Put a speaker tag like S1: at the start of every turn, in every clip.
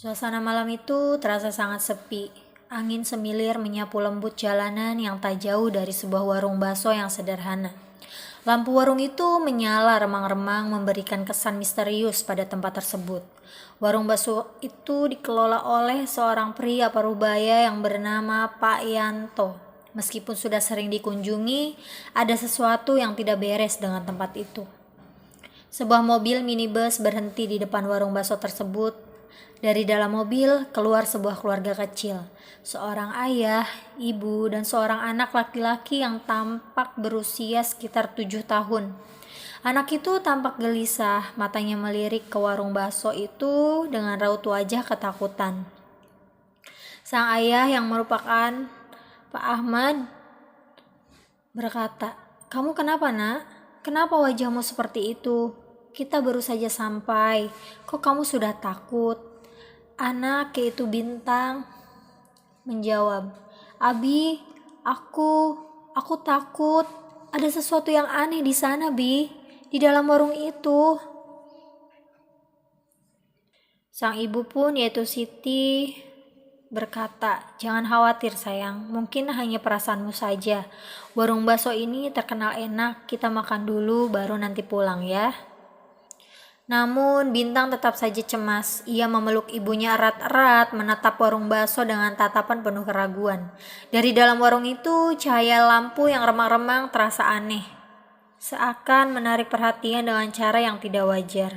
S1: Suasana malam itu terasa sangat sepi. Angin semilir menyapu lembut jalanan yang tak jauh dari sebuah warung bakso yang sederhana. Lampu warung itu menyala remang-remang memberikan kesan misterius pada tempat tersebut. Warung bakso itu dikelola oleh seorang pria parubaya yang bernama Pak Yanto. Meskipun sudah sering dikunjungi, ada sesuatu yang tidak beres dengan tempat itu. Sebuah mobil minibus berhenti di depan warung bakso tersebut. Dari dalam mobil keluar sebuah keluarga kecil. Seorang ayah, ibu, dan seorang anak laki-laki yang tampak berusia sekitar 7 tahun. Anak itu tampak gelisah, matanya melirik ke warung bakso itu dengan raut wajah ketakutan. Sang ayah yang merupakan Pak Ahmad berkata, "Kamu kenapa, Nak? Kenapa wajahmu seperti itu? Kita baru saja sampai. Kok kamu sudah takut?" Anak yaitu Bintang menjawab, "Abi, aku takut. Ada sesuatu yang aneh di sana, Bi. Di dalam warung itu." Sang ibu pun yaitu Siti berkata, "Jangan khawatir sayang, mungkin hanya perasaanmu saja. Warung bakso ini terkenal enak, kita makan dulu baru nanti pulang ya." Namun Bintang tetap saja cemas. Ia memeluk ibunya erat-erat, menatap warung bakso dengan tatapan penuh keraguan. Dari dalam warung itu, cahaya lampu yang remang-remang terasa aneh, seakan menarik perhatian dengan cara yang tidak wajar.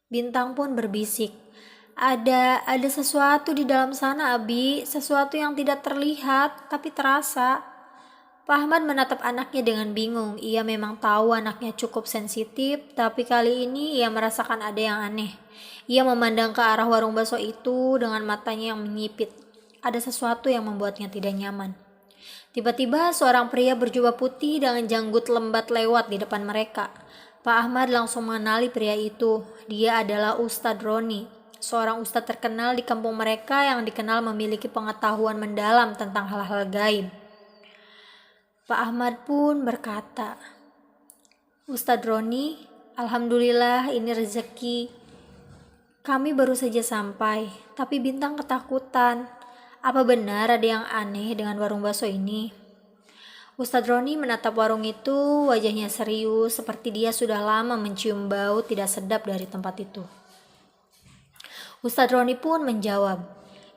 S1: Bintang pun berbisik, ada sesuatu di dalam sana, Abi. Sesuatu yang tidak terlihat, tapi terasa." Pak Ahmad menatap anaknya dengan bingung. Ia memang tahu anaknya cukup sensitif, tapi kali ini ia merasakan ada yang aneh. Ia memandang ke arah warung bakso itu dengan matanya yang menyipit. Ada sesuatu yang membuatnya tidak nyaman. Tiba-tiba seorang pria berjubah putih dengan janggut lembat lewat di depan mereka. Pak Ahmad langsung mengenali pria itu. Dia adalah Ustadz Roni, seorang ustadz terkenal di kampung mereka yang dikenal memiliki pengetahuan mendalam tentang hal-hal gaib. Pak Ahmad pun berkata, "Ustadz Roni, alhamdulillah ini rezeki. Kami baru saja sampai, tapi Bintang ketakutan. Apa benar ada yang aneh dengan warung bakso ini?" Ustadz Roni menatap warung itu, wajahnya serius seperti dia sudah lama mencium bau tidak sedap dari tempat itu. Ustadz Roni pun menjawab,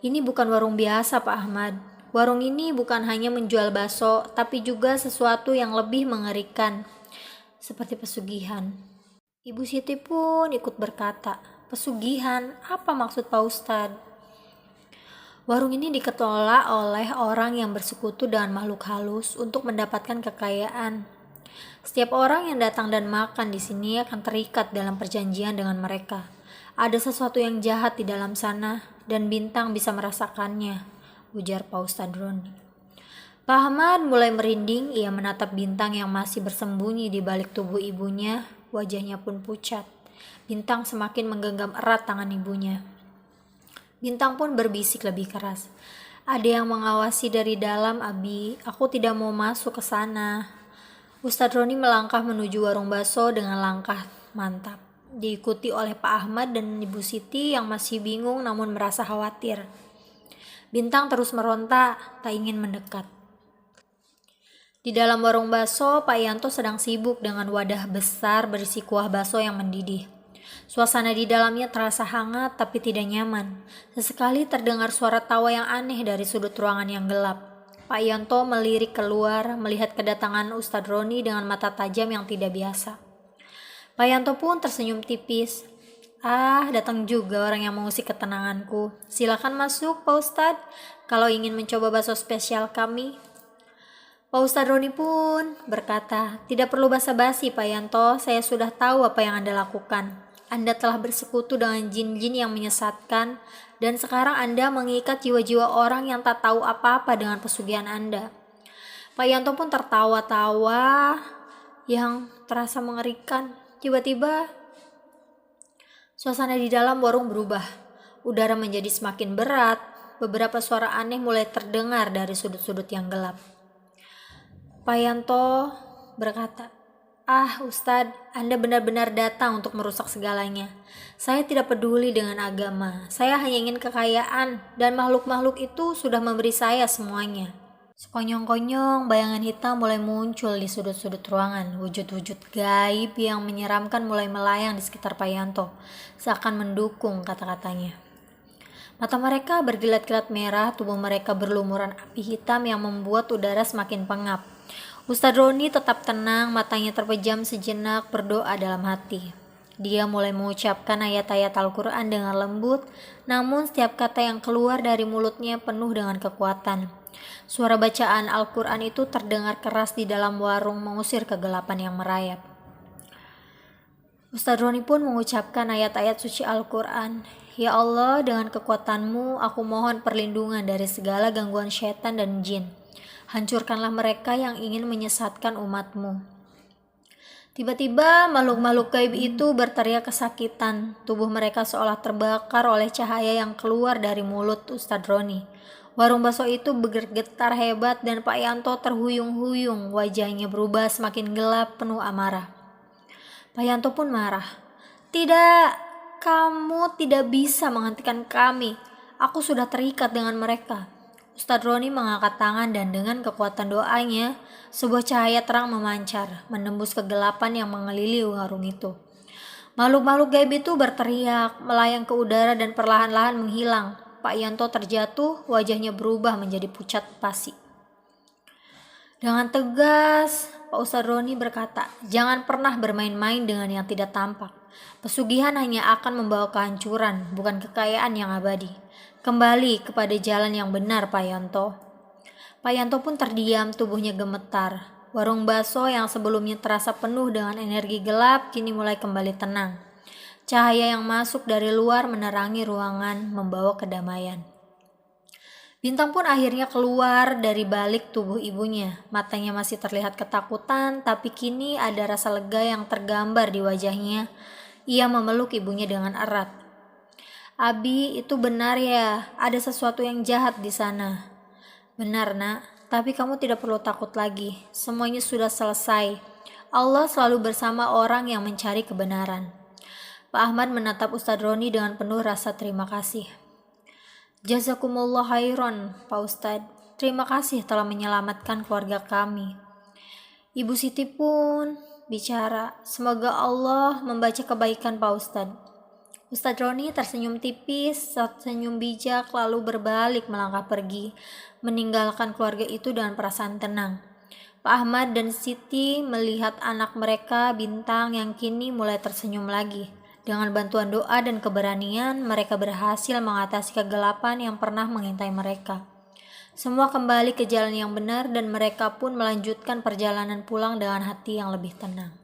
S1: "Ini bukan warung biasa, Pak Ahmad. Warung ini bukan hanya menjual bakso, tapi juga sesuatu yang lebih mengerikan, seperti pesugihan." Ibu Siti pun ikut berkata, "Pesugihan? Apa maksud Pak Ustadz?" "Warung ini dikelola oleh orang yang bersekutu dengan makhluk halus untuk mendapatkan kekayaan. Setiap orang yang datang dan makan di sini akan terikat dalam perjanjian dengan mereka. Ada sesuatu yang jahat di dalam sana, dan Bintang bisa merasakannya," ujar Pak Ustadz Roni. Pak Ahmad mulai merinding. Ia menatap Bintang yang masih bersembunyi di balik tubuh ibunya. Wajahnya pun pucat. Bintang semakin menggenggam erat tangan ibunya. Bintang pun berbisik lebih keras, "Ada yang mengawasi dari dalam, Abi. Aku tidak mau masuk ke sana." Ustadz Roni melangkah menuju warung bakso dengan langkah mantap, diikuti oleh Pak Ahmad dan Ibu Siti yang masih bingung namun merasa khawatir. Bintang terus meronta, tak ingin mendekat. Di dalam warung bakso, Pak Yanto sedang sibuk dengan wadah besar berisi kuah bakso yang mendidih. Suasana di dalamnya terasa hangat tapi tidak nyaman. Sesekali terdengar suara tawa yang aneh dari sudut ruangan yang gelap. Pak Yanto melirik keluar, melihat kedatangan Ustadz Roni dengan mata tajam yang tidak biasa. Pak Yanto pun tersenyum tipis. "Ah, datang juga orang yang mengusik ketenanganku. Silakan masuk, Pak Ustadz, kalau ingin mencoba bakso spesial kami." Pak Ustadz Roni pun berkata, "Tidak perlu basa-basi, Pak Yanto. Saya sudah tahu apa yang Anda lakukan. Anda telah bersekutu dengan jin-jin yang menyesatkan, dan sekarang Anda mengikat jiwa-jiwa orang yang tak tahu apa-apa dengan pesugihan Anda." Pak Yanto pun tertawa-tawa yang terasa mengerikan. Tiba-tiba suasana di dalam warung berubah. Udara menjadi semakin berat. Beberapa suara aneh mulai terdengar dari sudut-sudut yang gelap. Pak Yanto berkata, Ah, Ustadz, Anda benar-benar datang untuk merusak segalanya. Saya tidak peduli dengan agama. Saya hanya ingin kekayaan, dan makhluk-makhluk itu sudah memberi saya semuanya. Sekonyong-konyong, bayangan hitam mulai muncul di sudut-sudut ruangan. Wujud-wujud gaib yang menyeramkan mulai melayang di sekitar Pak Yanto, seakan mendukung kata-katanya. Mata mereka berkilat-kilat merah, tubuh mereka berlumuran api hitam yang membuat udara semakin pengap. Ustadz Roni tetap tenang, matanya terpejam sejenak, berdoa dalam hati. Dia mulai mengucapkan ayat-ayat Al-Quran dengan lembut, namun setiap kata yang keluar dari mulutnya penuh dengan kekuatan. Suara bacaan Al-Quran itu terdengar keras di dalam warung, mengusir kegelapan yang merayap. Ustadz Roni pun mengucapkan ayat-ayat suci Al-Quran. Ya Allah, dengan kekuatan-Mu, aku mohon perlindungan dari segala gangguan syaitan dan jin. Hancurkanlah mereka yang ingin menyesatkan umat-Mu. Tiba-tiba makhluk-makhluk gaib itu berteriak kesakitan. Tubuh mereka seolah terbakar oleh cahaya yang keluar dari mulut Ustadz Roni. Warung bakso itu bergetar hebat dan Pak Yanto terhuyung-huyung. Wajahnya berubah semakin gelap, penuh amarah. Pak Yanto pun marah. Tidak, kamu tidak bisa menghentikan kami. Aku sudah terikat dengan mereka. Ustadz Roni mengangkat tangan dan dengan kekuatan doanya, sebuah cahaya terang memancar, menembus kegelapan yang mengelilingi warung itu. Makhluk-makhluk gaib itu berteriak, melayang ke udara dan perlahan-lahan menghilang. Pak Yanto terjatuh, wajahnya berubah menjadi pucat pasi. Dengan tegas, Pak Ustadz Roni berkata, jangan pernah bermain-main dengan yang tidak tampak. Pesugihan hanya akan membawa kehancuran, bukan kekayaan yang abadi. Kembali kepada jalan yang benar, Pak Yanto. Pak Yanto pun terdiam, tubuhnya gemetar. Warung bakso yang sebelumnya terasa penuh dengan energi gelap, kini mulai kembali tenang. Cahaya yang masuk dari luar menerangi ruangan, membawa kedamaian. Bintang pun akhirnya keluar dari balik tubuh ibunya. Matanya masih terlihat ketakutan, tapi kini ada rasa lega yang tergambar di wajahnya. Ia memeluk ibunya dengan erat. Abi, itu benar ya, ada sesuatu yang jahat di sana. Benar, Nak, tapi kamu tidak perlu takut lagi. Semuanya sudah selesai. Allah selalu bersama orang yang mencari kebenaran. Pak Ahmad menatap Ustadz Roni dengan penuh rasa terima kasih. Jazakumullah khairan, Pak Ustadz. Terima kasih telah menyelamatkan keluarga kami. Ibu Siti pun bicara, semoga Allah membaca kebaikan Pak Ustadz. Ustadz Roni tersenyum tipis, tersenyum bijak, lalu berbalik melangkah pergi, meninggalkan keluarga itu dengan perasaan tenang. Pak Ahmad dan Siti melihat anak mereka, Bintang, yang kini mulai tersenyum lagi. Dengan bantuan doa dan keberanian, mereka berhasil mengatasi kegelapan yang pernah mengintai mereka. Semua kembali ke jalan yang benar dan mereka pun melanjutkan perjalanan pulang dengan hati yang lebih tenang.